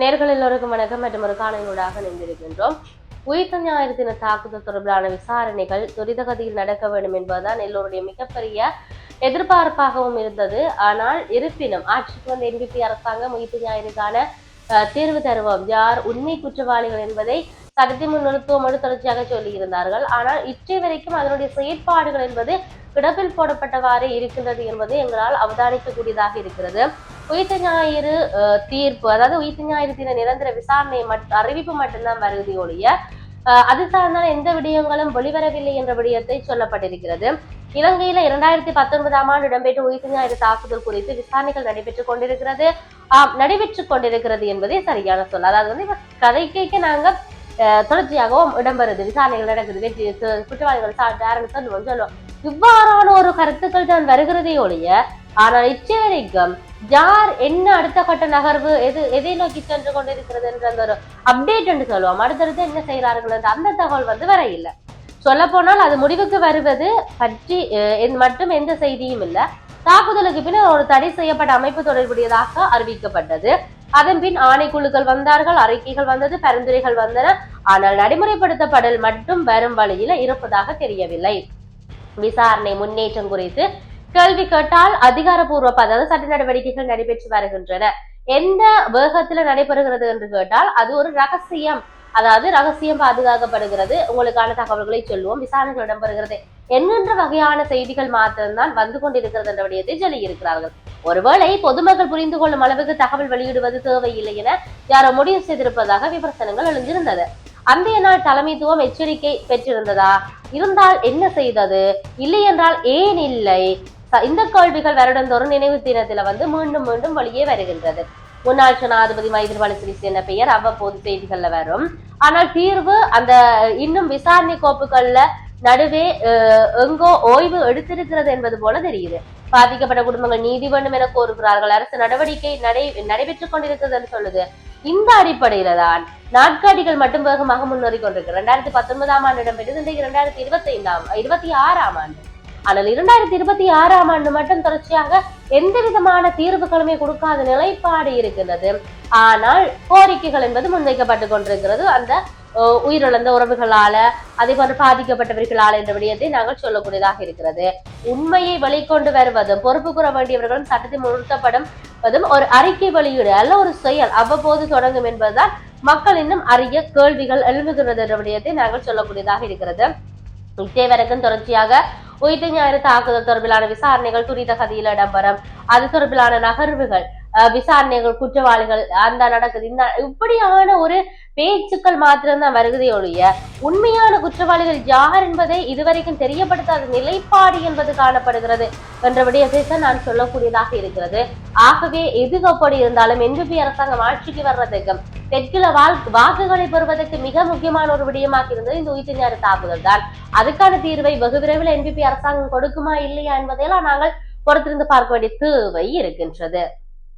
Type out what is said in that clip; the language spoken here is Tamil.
நேர்கள் எல்லோருக்கும் வணக்கம் மற்றும் ஒரு காணொலியூடாக இணைந்திருக்கின்றோம். உயிர்த்த ஞாயிறு தின தாக்குதல் தொடர்பிலான விசாரணைகள் துரிதகதியில் நடக்க வேண்டும் என்பதுதான் எல்லோருடைய மிகப்பெரிய எதிர்பார்ப்பாகவும் இருந்தது. ஆனால் இருப்பினும் ஆட்சிக்கு வந்த NPP அரசாங்கம் உயிர்த்த ஞாயிறுக்கான தீர்வு தருவோம், யார் உண்மை குற்றவாளிகள் என்பதை சட்டத்தை முன்னிறுத்துவோம் தொடர்ச்சியாக சொல்லியிருந்தார்கள். ஆனால் இற்றை வரைக்கும் அதனுடைய செயற்பாடுகள் என்பது கிடப்பில் போடப்பட்டவாறு இருக்கின்றது என்பது எங்களால் அவதானிக்கக்கூடியதாக இருக்கிறது. உயிர்த்த ஞாயிறு தீர்ப்பு, அதாவது உயிர்த்த ஞாயிறு தின நிரந்தர விசாரணை அறிவிப்பு மட்டும்தான் வருவதை ஒழிய அது சார்ந்தால் எந்த விடயங்களும் வெளிவரவில்லை என்ற விடயத்தை சொல்லப்பட்டிருக்கிறது. இலங்கையில 2019ஆம் ஆண்டு இடம்பெற்ற உயிர்த்த ஞாயிறு தாக்குதல் குறித்து விசாரணைகள் நடைபெற்றுக் கொண்டிருக்கிறது என்பதே சரியான சொல். அதாவது கதை கேட்க நாங்க தொடர்ச்சியாகவும் இடம்பெறுது, விசாரணைகள் நடக்குது, வெற்றி குற்றவாளிகள் சொல்லுவோம். இவ்வாறான ஒரு கருத்துக்கள் தான் வருகிறதே ஒழிய, ஆனால் இச்சை வரைக்கும் யார் என்ன அடுத்த கட்ட நகர்வு எதை நோக்கி சென்று கொண்டிருக்கிறது என்ற அந்த ஒரு அப்டேட் என்று சொல்லுவோம், அடுத்தடுத்து என்ன செய்கிறார்கள் என்ற அந்த தகவல் வர இல்லை. சொல்ல போனால் அது முடிவுக்கு வருவது பற்றி மட்டும் எந்த செய்தியும் இல்லை. தாக்குதலுக்கு பின்னர் ஒரு தடை செய்யப்பட்ட அமைப்பு தொடர்புடையதாக அறிவிக்கப்பட்டது. அதன் பின் ஆணைக்குழுக்கள் வந்தார்கள், அறிக்கைகள் வந்தது, பரிந்துரைகள் வந்தன. ஆனால் நடைமுறைப்படுத்தப்படல் மட்டும் வரும் வழியில இருப்பதாக தெரியவில்லை. விசாரணை முன்னேற்றம் குறித்து கேள்வி கேட்டால் அதிகாரப்பூர்வ அதாவது சட்ட நடவடிக்கைகள் நடைபெற்று வருகின்றன. எந்த வேகத்துல நடைபெறுகிறது என்று கேட்டால் அது ஒரு ரகசியம், அதாவது ரகசியம் பாதுகாக்கப்படுகிறது, உங்களுக்கான தகவல்களை சொல்லுவோம், விசாரணைகள் இடம்பெறுகிறது என்கின்ற வகையான செய்திகள் மாத்திரம்தான் வந்து கொண்டிருக்கிறது என்ற விடயத்தை சொல்லி இருக்கிறார்கள். ஒருவேளை பொதுமக்கள் புரிந்து கொள்ளும் அளவுக்கு தகவல் வெளியிடுவது தேவையில்லை என யாரோ முடிவு செய்திருப்பதாக விமர்சனங்கள் எழுந்திருந்தது. அன்றைய நாள் தலைமைத்துவம் எச்சரிக்கை பெற்றிருந்ததா? இருந்தால் என்ன செய்தது? இல்லை என்றால் ஏன் இல்லை? இந்த கேள்விகள் வருடந்தோறும் நினைவு தினத்துல மீண்டும் மீண்டும் வெளியே வருகின்றது. முன்னாள் ஜனாதிபதி மைத்ரிபால சிறிசேன பெயர் அவ்வப்போது செய்திகள்ல வரும். ஆனால் தீர்வு அந்த இன்னும் விசாரணை கோப்புகள்ல நடுவே எங்கோ ஓய்வு எடுத்திருக்கிறது என்பது போல தெரியுது. பாதிக்கப்பட்ட குடும்பங்கள் நீதி வேண்டும் என கோருகிறார்கள். அரசு நடவடிக்கை நடைபெற்றுக் கொண்டிருக்கிறது என்று சொல்லுது. இந்த அடிப்படையில தான் நாட்காட்டிகள் மட்டும் வேகமாக முன்னேறி கொண்டிருக்கு. 2019ஆம் ஆண்டு இடம்பெற்றது, இன்றைக்கு 2026ஆம் ஆண்டு. ஆனால் 2026ஆம் ஆண்டு மட்டும் தொடர்ச்சியாக எந்த விதமான தீர்வுகளுமே கொடுக்காத நிலைப்பாடு இருக்கின்றது. ஆனால் கோரிக்கைகள் என்பது முன்வைக்கப்பட்டு கொண்டிருக்கிறது, அந்த உயிரிழந்த உறவுகளால, அதே போன்று பாதிக்கப்பட்டவர்களால் என்ற விடயத்தை நாங்கள் சொல்லக்கூடியதாக இருக்கிறது. உண்மையை வெளிக்கொண்டு வருவதும் பொறுப்பு கூற வேண்டியவர்களும் சட்டத்தை முன்னிறுத்தப்படும் ஒரு அறிக்கை வெளியீடு அல்ல, ஒரு செயல் அவ்வப்போது தொடங்கும் என்பதுதான் மக்கள் இன்னும் அறிய கேள்விகள் எழுப்புகிறது என்ற விடயத்தை நாங்கள் சொல்லக்கூடியதாக இருக்கிறது. இத்தேவரைக்கும் தொடர்ச்சியாக உயிர்த்த ஞாயிறு தாக்குதல் தொடர்பிலான விசாரணைகள் துரித கதியில் இடம்பெறும், அது தொடர்பிலான நகர்வுகள், விசாரணைகள், குற்றவாளிகள் அந்த நடக்குது, இந்த இப்படியான ஒரு பேச்சுக்கள் மாத்திரம்தான் வருகிறதே ஒழிய உண்மையான குற்றவாளிகள் யார் என்பதை இதுவரைக்கும் தெரியப்படுத்தாத நிலைப்பாடு என்பது காணப்படுகிறது என்ற விடயத்தை தான் நான் சொல்லக்கூடியதாக இருக்கிறது. ஆகவே எது எப்படி இருந்தாலும் NPP அரசாங்கம் ஆட்சிக்கு வர்றதுக்கும் தெற்கில வாக்குகளை பெறுவதற்கு மிக முக்கியமான ஒரு விடயமாக இருந்தது இந்த உயிர்த்த ஞாயிறு தாக்குதல் தான். அதுக்கான தீர்வை வெகு விரைவில் NPP அரசாங்கம் கொடுக்குமா இல்லையா என்பதையெல்லாம் நாங்கள் பொறுத்திருந்து பார்க்க வேண்டிய தேவை இருக்கின்றது.